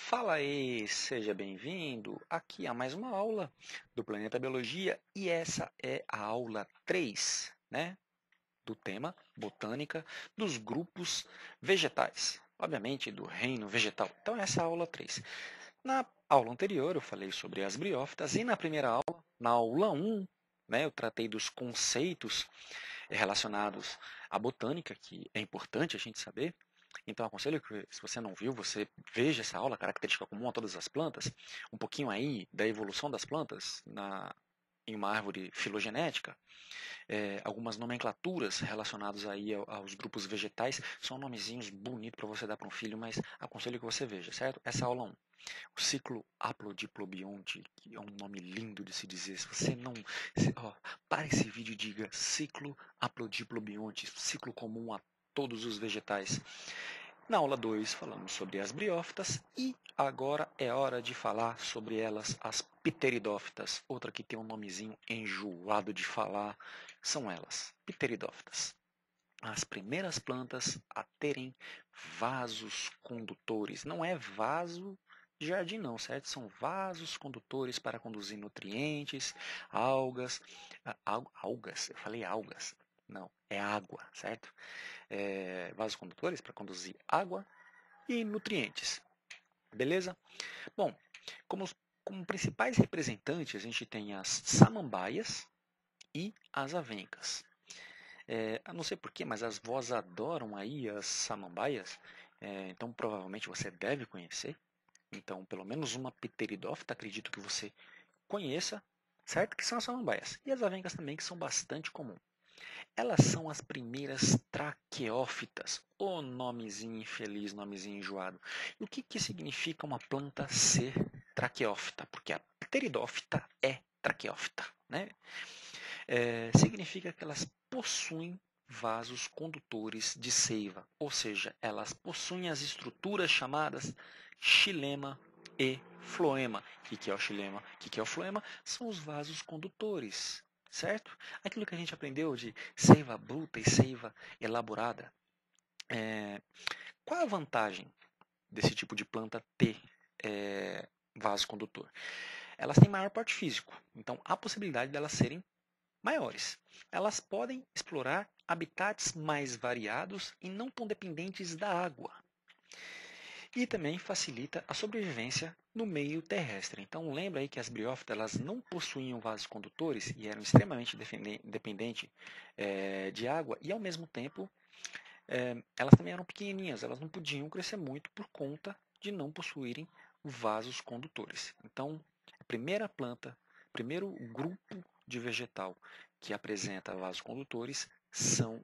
Fala aí, seja bem-vindo aqui a mais uma aula do Planeta Biologia e essa é a aula 3, né, do tema Botânica dos grupos vegetais, obviamente do reino vegetal. Então essa é a aula 3. Na aula anterior eu falei sobre as briófitas e na primeira aula, na aula 1, né, eu tratei dos conceitos relacionados à botânica, que é importante a gente saber. Então, aconselho que, se você não viu, você veja essa aula, característica comum a todas as plantas, um pouquinho aí da evolução das plantas em uma árvore filogenética, algumas nomenclaturas relacionadas aí aos grupos vegetais, são nomezinhos bonitos para você dar para um filho, mas aconselho que você veja, certo? Essa é a aula 1. O ciclo haplodiplobionte, que é um nome lindo de se dizer. Se você não... para esse vídeo e diga ciclo haplodiplobionte, ciclo comum a todos os vegetais. Na aula 2 falamos sobre as briófitas e agora é hora de falar sobre elas, as pteridófitas. Outra que tem um nomezinho enjoado de falar são elas, pteridófitas. As primeiras plantas a terem vasos condutores. Não é vaso de jardim não, certo? São vasos condutores para conduzir nutrientes, algas, algas, eu falei algas, não, é água, certo? Vasos condutores para conduzir água e nutrientes, beleza? Bom, como principais representantes a gente tem as samambaias e as avencas. Não sei porquê, mas as vós adoram aí as samambaias, então provavelmente você deve conhecer. Então, pelo menos uma pteridófita, acredito que você conheça, certo? Que são as samambaias. E as avencas também, que são bastante comuns. Elas são as primeiras traqueófitas. O nomezinho infeliz, nomezinho enjoado. E o que significa uma planta ser traqueófita? Porque a pteridófita é traqueófita, né? Significa que elas possuem vasos condutores de seiva, ou seja, elas possuem as estruturas chamadas xilema e floema. O que é o xilema? O que é o floema? São os vasos condutores, certo? Aquilo que a gente aprendeu de seiva bruta e seiva elaborada. Qual a vantagem desse tipo de planta ter vaso condutor? Elas têm maior porte físico, então há a possibilidade de elas serem maiores. Elas podem explorar habitats mais variados e não tão dependentes da água. E também facilita a sobrevivência no meio terrestre. Então lembra aí que as briófitas elas não possuíam vasos condutores e eram extremamente dependentes de água e ao mesmo tempo elas também eram pequenininhas, elas não podiam crescer muito por conta de não possuírem vasos condutores. Então a primeira planta, primeiro grupo de vegetal que apresenta vasos condutores são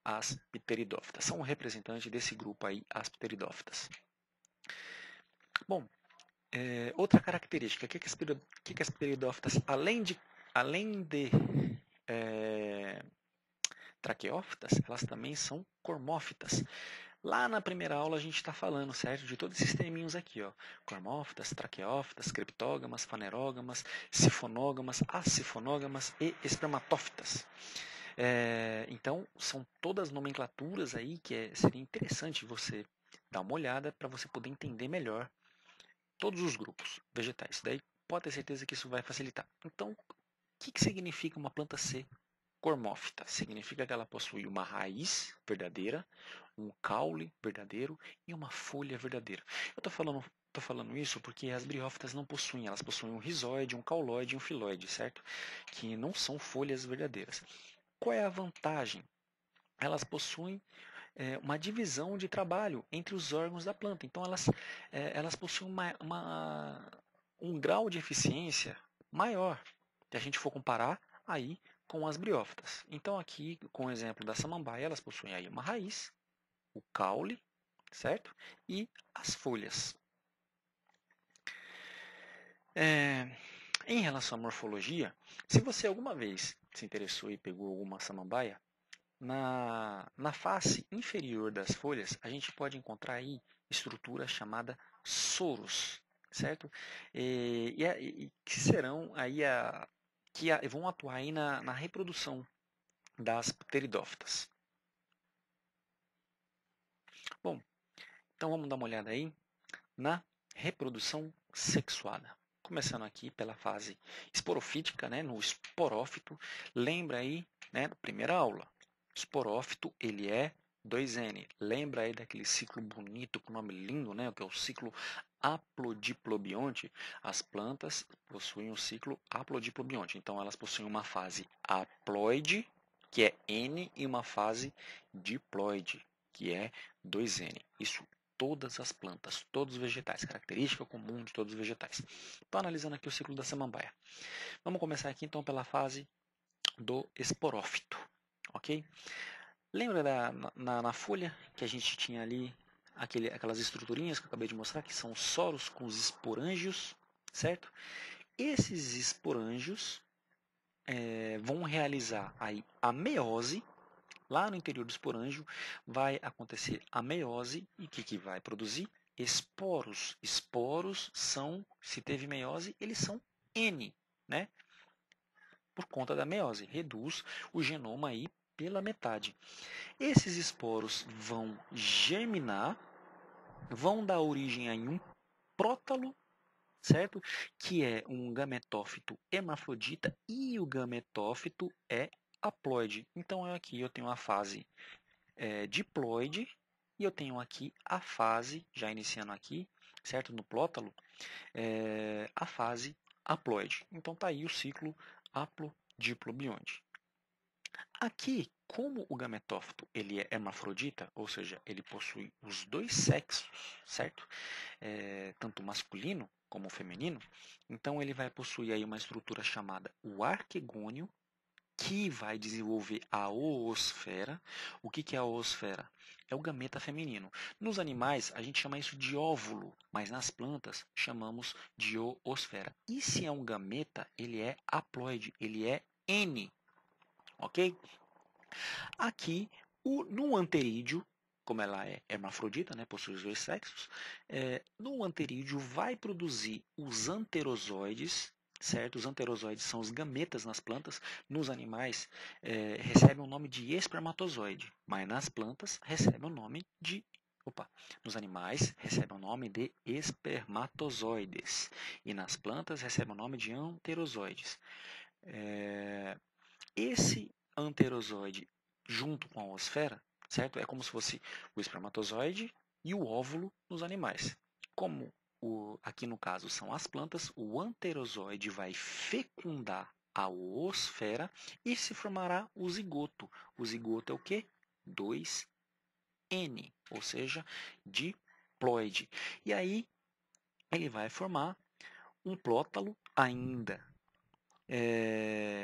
as pteridófitas. São representantes desse grupo aí, as pteridófitas. Bom, outra característica, o que as pteridófitas, além de traqueófitas, elas também são cormófitas. Lá na primeira aula a gente está falando, certo, de todos esses terminhos aqui, ó. Cormófitas, traqueófitas, criptógamas, fanerógamas, sifonógamas, assifonógamas e espermatófitas. Então, são todas nomenclaturas aí que seria interessante você dar uma olhada para você poder entender melhor todos os grupos vegetais. Daí pode ter certeza que isso vai facilitar. Então, o que significa uma planta ser cormófita? Significa que ela possui uma raiz verdadeira, um caule verdadeiro e uma folha verdadeira. Eu estou falando isso porque as briófitas não possuem, elas possuem um rizóide, um cauloide e um filóide, certo? Que não são folhas verdadeiras. Qual é a vantagem? Elas possuem uma divisão de trabalho entre os órgãos da planta. Então, elas possuem um grau de eficiência maior, se a gente for comparar aí com as briófitas. Então, aqui, com o exemplo da samambaia, elas possuem aí uma raiz, o caule, certo? E as folhas. Em relação à morfologia, se você alguma vez se interessou e pegou alguma samambaia, na face inferior das folhas, a gente pode encontrar aí estrutura chamada soros, certo? E que serão aí vão atuar aí na reprodução das pteridófitas. Bom, então vamos dar uma olhada aí na reprodução sexuada. Começando aqui pela fase esporofítica, né, no esporófito. Lembra aí, né, da primeira aula. Esporófito, ele é 2N. Lembra aí daquele ciclo bonito, com nome lindo, né, que é o ciclo haplodiplobionte? As plantas possuem o ciclo haplodiplobionte. Então, elas possuem uma fase haploide, que é N, e uma fase diploide, que é 2N. Isso todas as plantas, todos os vegetais, característica comum de todos os vegetais. Estou analisando aqui o ciclo da samambaia. Vamos começar aqui então pela fase do esporófito, ok? Lembra na folha que a gente tinha ali aquelas estruturinhas que eu acabei de mostrar, que são os soros com os esporângios, certo? Esses esporângios vão realizar aí a meiose. Lá no interior do esporângio vai acontecer a meiose e o que vai produzir? Esporos. Esporos são, se teve meiose, eles são N, né? Por conta da meiose. Reduz o genoma aí pela metade. Esses esporos vão germinar, vão dar origem a um prótalo, certo? Que é um gametófito hermafrodita e o gametófito é haploide. Então aqui eu tenho a fase diploide e eu tenho aqui a fase, já iniciando aqui, certo? No prótalo, a fase haploide. Então tá aí o ciclo haplodiplobionte. Aqui, como o gametófito ele é hermafrodita, ou seja, ele possui os dois sexos, certo? Tanto masculino como feminino, então ele vai possuir aí uma estrutura chamada o arquegônio, que vai desenvolver a oosfera. O que é a oosfera? É o gameta feminino. Nos animais, a gente chama isso de óvulo, mas nas plantas chamamos de oosfera. E se é um gameta, ele é haploide, ele é N, ok? Aqui, no anterídeo, como ela é hermafrodita, né, possui os dois sexos, no anterídeo vai produzir os anterozoides, certo? Os anterozoides são os gametas nas plantas. Nos animais, recebem o nome de espermatozoide, mas nas plantas recebe o nome de nos animais recebe o nome de espermatozoides e nas plantas recebe o nome de anterozoides. Esse anterozoide junto com a oosfera, certo? É como se fosse o espermatozoide e o óvulo nos animais. Como aqui no caso são as plantas, o anterozoide vai fecundar a oosfera e se formará o zigoto. O zigoto é o que? 2N, ou seja, diploide. E aí ele vai formar um prótalo ainda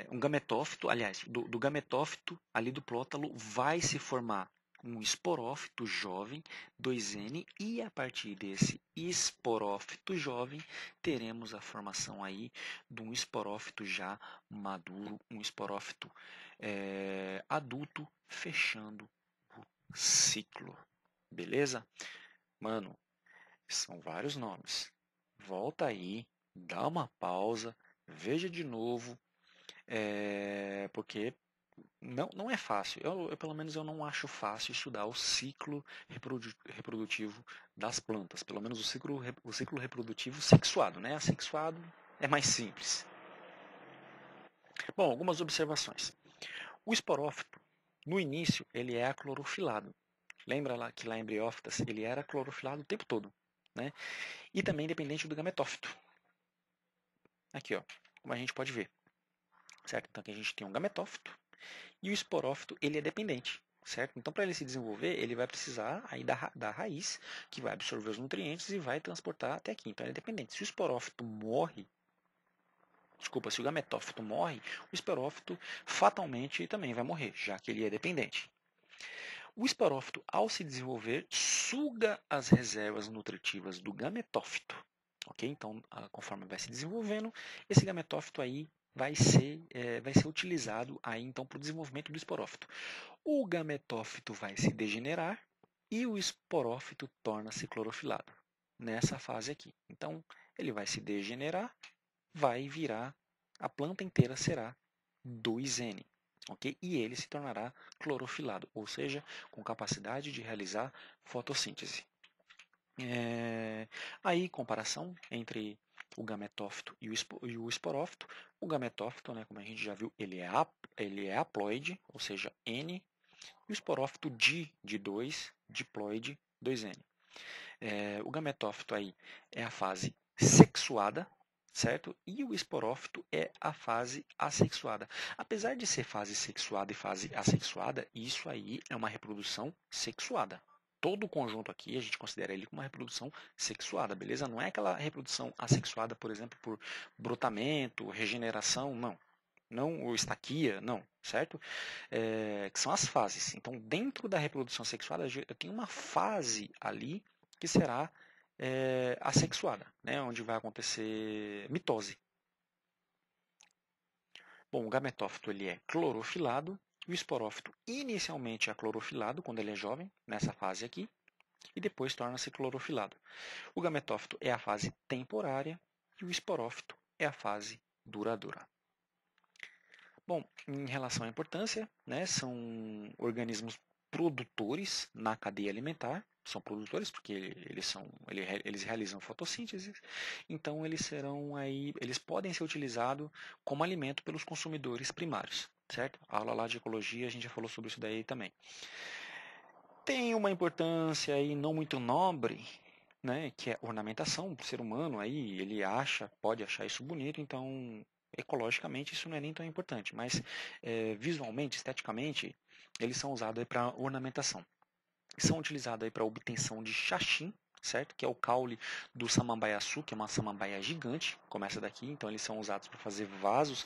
um gametófito, aliás, do gametófito ali do prótalo vai se formar um esporófito jovem, 2N, e a partir desse esporófito jovem teremos a formação aí de um esporófito já maduro, um esporófito adulto, fechando o ciclo. Beleza? Mano, são vários nomes. Volta aí, dá uma pausa, veja de novo, porque não é fácil. Pelo menos eu não acho fácil estudar o ciclo reprodutivo das plantas. Pelo menos o ciclo reprodutivo sexuado, né? Assexuado é mais simples. Bom, algumas observações. O esporófito, no início, ele é aclorofilado. Lembra lá que lá em Bryophytas ele era clorofilado o tempo todo, né? E também dependente do gametófito. Aqui, ó, como a gente pode ver, certo? Então aqui a gente tem um gametófito e o esporófito ele é dependente, certo? Então para ele se desenvolver ele vai precisar aí da raiz que vai absorver os nutrientes e vai transportar até aqui. Então ele é dependente. Se o esporófito morre, desculpa, se o gametófito morre, o esporófito fatalmente também vai morrer, já que ele é dependente. O esporófito, ao se desenvolver, suga as reservas nutritivas do gametófito. Ok? Então, conforme vai se desenvolvendo, esse gametófito aí vai ser utilizado aí então para o desenvolvimento do esporófito. O gametófito vai se degenerar e o esporófito torna-se clorofilado nessa fase aqui. Então, ele vai se degenerar, vai virar, a planta inteira será 2N. Okay? E ele se tornará clorofilado, ou seja, com capacidade de realizar fotossíntese. Aí, comparação entre o gametófito e o esporófito. O gametófito, né, como a gente já viu, ele é haploide, ou seja, N, e o esporófito de 2, diploide, 2N. O gametófito aí é a fase sexuada, certo? E o esporófito é a fase assexuada. Apesar de ser fase sexuada e fase assexuada, isso aí é uma reprodução sexuada. Todo o conjunto aqui a gente considera ele como uma reprodução sexuada, beleza? Não é aquela reprodução assexuada, por exemplo, por brotamento, regeneração, não. Não, ou estaquia, não, certo? Que são as fases. Então, dentro da reprodução sexuada, eu tenho uma fase ali que será assexuada, né? Onde vai acontecer mitose. Bom, o gametófito ele é clorofilado, o esporófito inicialmente é clorofilado quando ele é jovem, nessa fase aqui, e depois torna-se clorofilado. O gametófito é a fase temporária e o esporófito é a fase duradoura. Bom, em relação à importância, né, são organismos produtores na cadeia alimentar, são produtores porque eles realizam fotossíntese, então eles podem ser utilizados como alimento pelos consumidores primários, certo? A aula lá de ecologia a gente já falou sobre isso daí também. Tem uma importância aí não muito nobre, né, que é ornamentação. O ser humano aí, ele pode achar isso bonito, então ecologicamente isso não é nem tão importante, mas visualmente, esteticamente, eles são usados para ornamentação. São utilizados para obtenção de xaxim, certo? Que é o caule do samambaiaçu, que é uma samambaia gigante, começa daqui, então eles são usados para fazer vasos.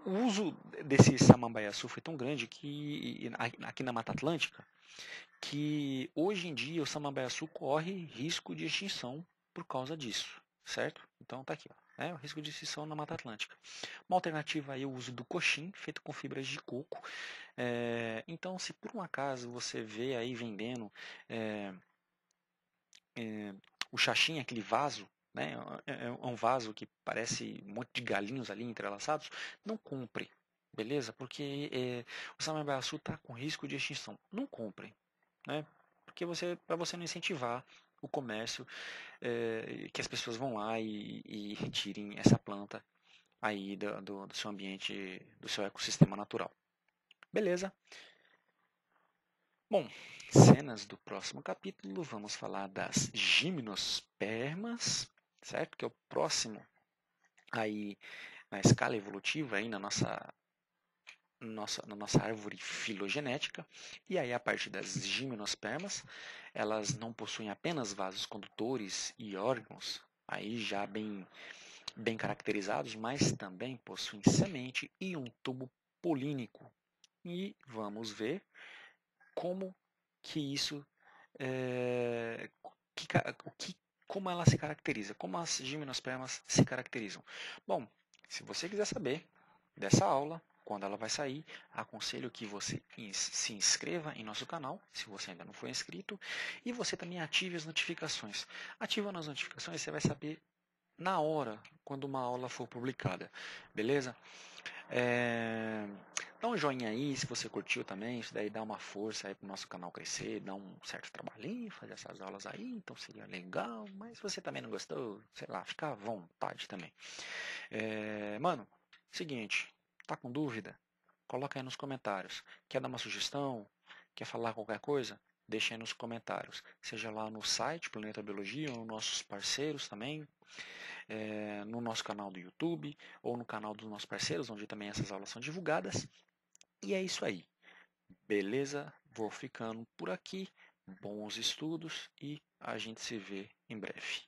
O uso desse samambaiaçu foi tão grande que aqui na Mata Atlântica, que hoje em dia o samambaiaçu corre risco de extinção por causa disso, certo? Então tá aqui, ó, o risco de extinção na Mata Atlântica. Uma alternativa aí é o uso do coxim, feito com fibras de coco. Então, se por um acaso você vê aí vendendo o xaxim, aquele vaso, né, é um vaso que parece um monte de galinhos ali entrelaçados, não compre, beleza? Porque o samambaiaçu está com risco de extinção. Não compre, né? Porque para você não incentivar o comércio, que as pessoas vão lá e retirem essa planta aí do seu ambiente, do seu ecossistema natural. Beleza? Bom, cenas do próximo capítulo, vamos falar das gimnospermas, certo? Que é o próximo aí na escala evolutiva aí na nossa árvore filogenética. E aí, a partir das gimnospermas, elas não possuem apenas vasos condutores e órgãos, aí já bem caracterizados, mas também possuem semente e um tubo polínico. E vamos ver como que isso é, que, o que, como ela se caracteriza, como as gimnospermas se caracterizam. Bom, se você quiser saber dessa aula, quando ela vai sair, aconselho que você se inscreva em nosso canal, se você ainda não for inscrito, e você também ative as notificações. Ativando as notificações, você vai saber na hora quando uma aula for publicada, beleza? Dá um joinha aí se você curtiu também, isso daí dá uma força aí pro nosso canal crescer, dá um certo trabalhinho fazer essas aulas aí, então seria legal, mas se você também não gostou, sei lá, fica à vontade também. Mano, seguinte, tá com dúvida? Coloca aí nos comentários. Quer dar uma sugestão? Quer falar qualquer coisa? Deixa aí nos comentários. Seja lá no site Planeta Biologia ou nos nossos parceiros também, no nosso canal do YouTube ou no canal dos nossos parceiros, onde também essas aulas são divulgadas. E é isso aí. Beleza? Vou ficando por aqui. Bons estudos e a gente se vê em breve.